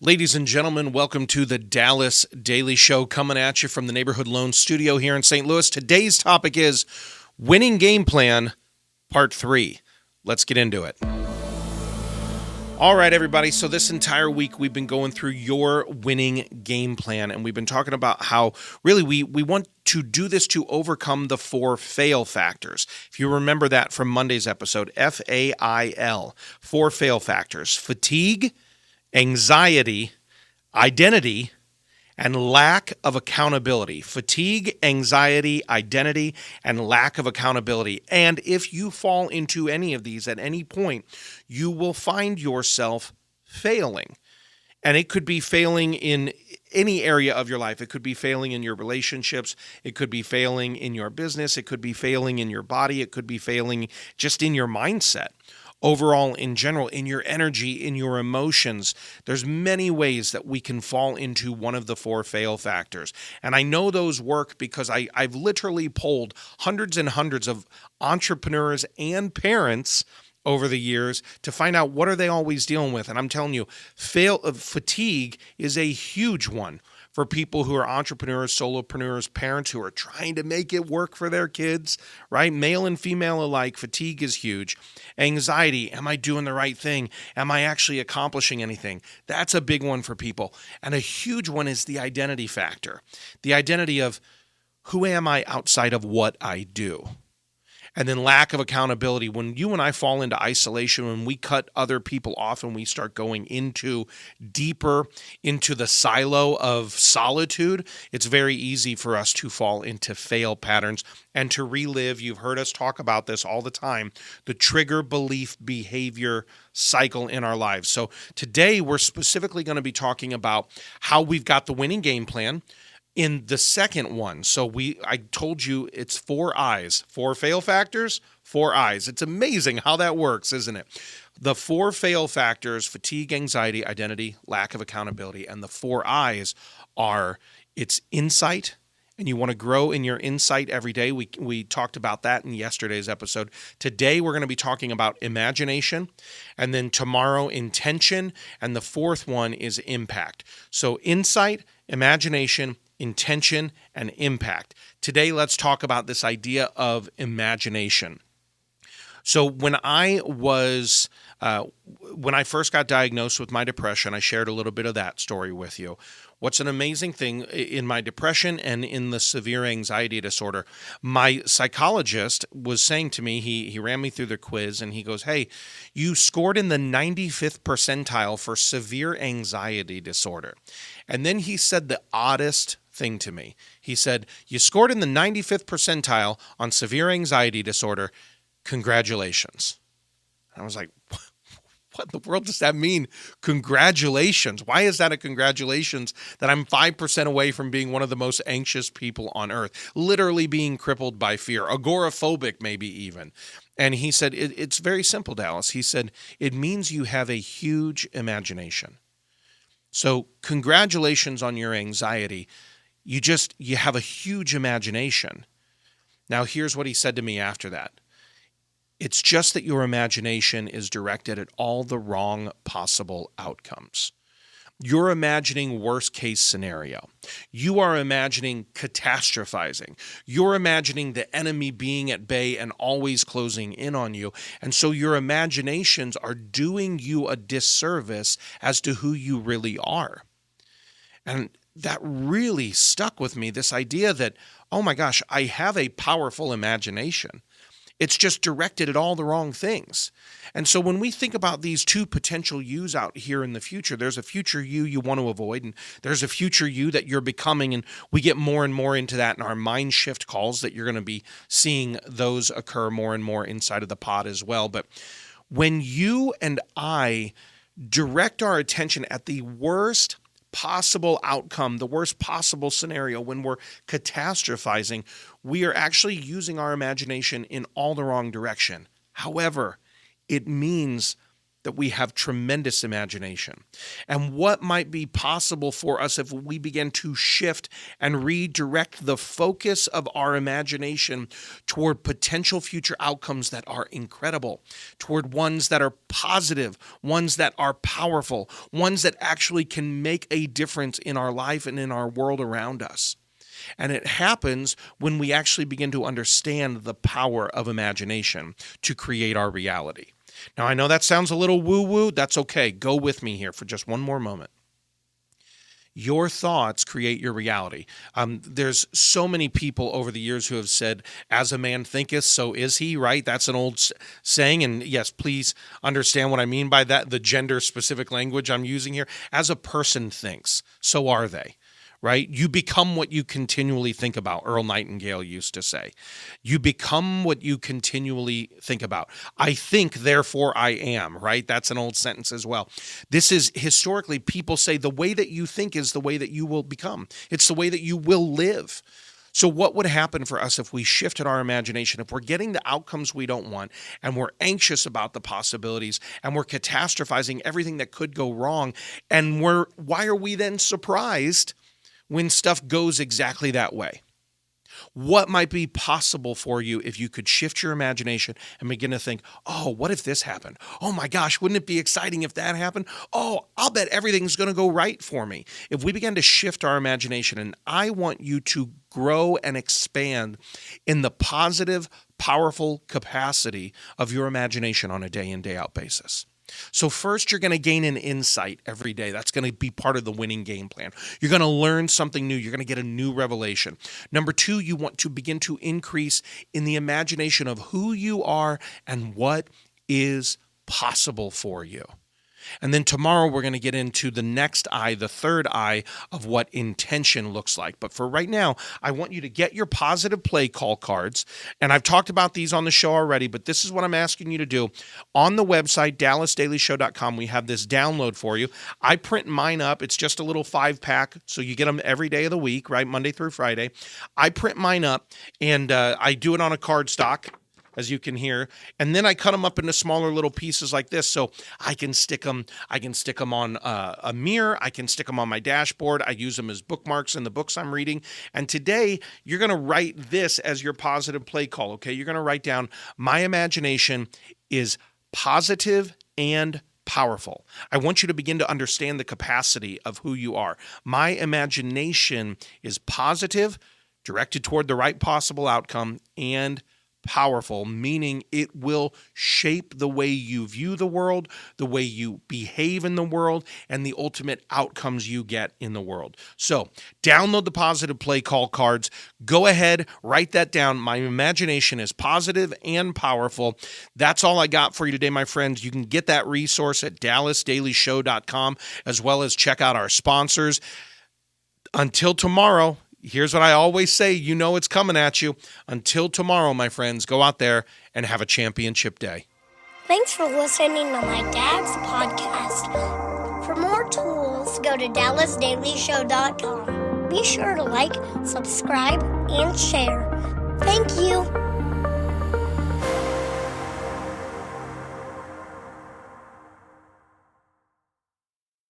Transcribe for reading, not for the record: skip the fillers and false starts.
Ladies and gentlemen, welcome to the Dallas Daily Show, coming at you from the Neighborhood Loan Studio here in St. Louis. Today's topic is Winning Game Plan, Part 3. Let's get into it. All right, everybody. So this entire week, we've been going through your winning game plan, and we've been talking about how really we want to do this to overcome the 4 fail factors. If you remember that from Monday's episode, F.A.I.L, 4 fail factors: fatigue, anxiety, identity, and lack of accountability. Fatigue, anxiety, identity, and lack of accountability. And if you fall into any of these at any point, you will find yourself failing. And it could be failing in any area of your life. It could be failing in your relationships. It could be failing in your business. It could be failing in your body. It could be failing just in your mindset. Overall, in general, in your energy, in your emotions, there's many ways that we can fall into one of the 4 fail factors. And I know those work because I've literally polled hundreds and hundreds of entrepreneurs and parents over the years to find out what are they always dealing with. And I'm telling you, fatigue is a huge one for people who are entrepreneurs, solopreneurs, parents who are trying to make it work for their kids, right? Male and female alike, fatigue is huge. Anxiety, am I doing the right thing? Am I actually accomplishing anything? That's a big one for people. And a huge one is the identity factor. The identity of who am I outside of what I do? And then lack of accountability. When you and I fall into isolation, when we cut other people off and we start going deeper into the silo of solitude, it's very easy for us to fall into fail patterns and to relive. You've heard us talk about this all the time, the trigger belief behavior cycle in our lives. So today we're specifically going to be talking about how we've got the winning game plan in the second one. So I told you it's 4 I's, 4 fail factors, 4 I's. It's amazing how that works, isn't it? The 4 fail factors: fatigue, anxiety, identity, lack of accountability. And the 4 I's are, it's insight, and you want to grow in your insight every day. We talked about that in yesterday's episode. Today, we're going to be talking about imagination, and then tomorrow, intention, and the 4th one is impact. So insight, imagination, intention, and impact. Today, let's talk about this idea of imagination. So when I first got diagnosed with my depression, I shared a little bit of that story with you. What's an amazing thing in my depression and in the severe anxiety disorder, my psychologist was saying to me, he ran me through the quiz and he goes, "Hey, you scored in the 95th percentile for severe anxiety disorder." And then he said the oddest thing to me. He said, "You scored in the 95th percentile on severe anxiety disorder. Congratulations." And I was like, what in the world does that mean? Congratulations. Why is that a congratulations that I'm 5% away from being one of the most anxious people on earth, literally being crippled by fear, agoraphobic maybe even? And he said, it's very simple, Dallas. He said, it means you have a huge imagination. So congratulations on your anxiety. You have a huge imagination. Now, here's what he said to me after that. It's just that your imagination is directed at all the wrong possible outcomes. You're imagining worst case scenario. You are imagining catastrophizing. You're imagining the enemy being at bay and always closing in on you. And so your imaginations are doing you a disservice as to who you really are. And that really stuck with me, this idea that, oh my gosh, I have a powerful imagination. It's just directed at all the wrong things. And so when we think about these 2 potential yous out here in the future, there's a future you want to avoid, and there's a future you that you're becoming, and we get more and more into that in our mind shift calls that you're going to be seeing those occur more and more inside of the pod as well. But when you and I direct our attention at the worst possible outcome, the worst possible scenario, when we're catastrophizing, we are actually using our imagination in all the wrong direction. However, it means that we have tremendous imagination. And what might be possible for us if we begin to shift and redirect the focus of our imagination toward potential future outcomes that are incredible, toward ones that are positive, ones that are powerful, ones that actually can make a difference in our life and in our world around us. And it happens when we actually begin to understand the power of imagination to create our reality. Now, I know that sounds a little woo-woo. That's okay. Go with me here for just one more moment. Your thoughts create your reality. There's so many people over the years who have said, as a man thinketh, so is he, right? That's an old saying. And yes, please understand what I mean by that, the gender-specific language I'm using here. As a person thinks, so are they. Right? You become what you continually think about, Earl Nightingale used to say. You become what you continually think about. I think, therefore I am, right? That's an old sentence as well. This is historically, people say the way that you think is the way that you will become. It's the way that you will live. So what would happen for us if we shifted our imagination, if we're getting the outcomes we don't want and we're anxious about the possibilities and we're catastrophizing everything that could go wrong, and why are we then surprised when stuff goes exactly that way? What might be possible for you if you could shift your imagination and begin to think, oh, what if this happened? Oh my gosh, wouldn't it be exciting if that happened? Oh, I'll bet everything's going to go right for me. If we begin to shift our imagination, and I want you to grow and expand in the positive, powerful capacity of your imagination on a day in, day out basis. So first, you're going to gain an insight every day. That's going to be part of the winning game plan. You're going to learn something new. You're going to get a new revelation. Number two, you want to begin to increase in the imagination of who you are and what is possible for you. And then tomorrow we're going to get into the next I, the third I, of what intention looks like. But for right now, I want you to get your positive play call cards. And I've talked about these on the show already, but this is what I'm asking you to do. On the website, dallasdailyshow.com, we have this download for you. I print mine up. It's just a little 5-pack, so you get them every day of the week, right? Monday through Friday. I print mine up, and I do it on a cardstock, as you can hear, and then I cut them up into smaller little pieces like this, so I can stick them. I can stick them on a mirror. I can stick them on my dashboard. I use them as bookmarks in the books I'm reading. And today, you're going to write this as your positive play call. Okay, you're going to write down, my imagination is positive and powerful. I want you to begin to understand the capacity of who you are. My imagination is positive, directed toward the right possible outcome, and powerful, meaning it will shape the way you view the world, the way you behave in the world, and the ultimate outcomes you get in the world. So download the positive play call cards. Go ahead, write that down. My imagination is positive and powerful. That's all I got for you today, my friends. You can get that resource at dallasdailyshow.com, as well as check out our sponsors. Until tomorrow, here's what I always say, you know it's coming at you. Until tomorrow, my friends, go out there and have a championship day. Thanks for listening to my dad's podcast. For more tools, go to dallasdailyshow.com. Be sure to like, subscribe, and share. Thank you.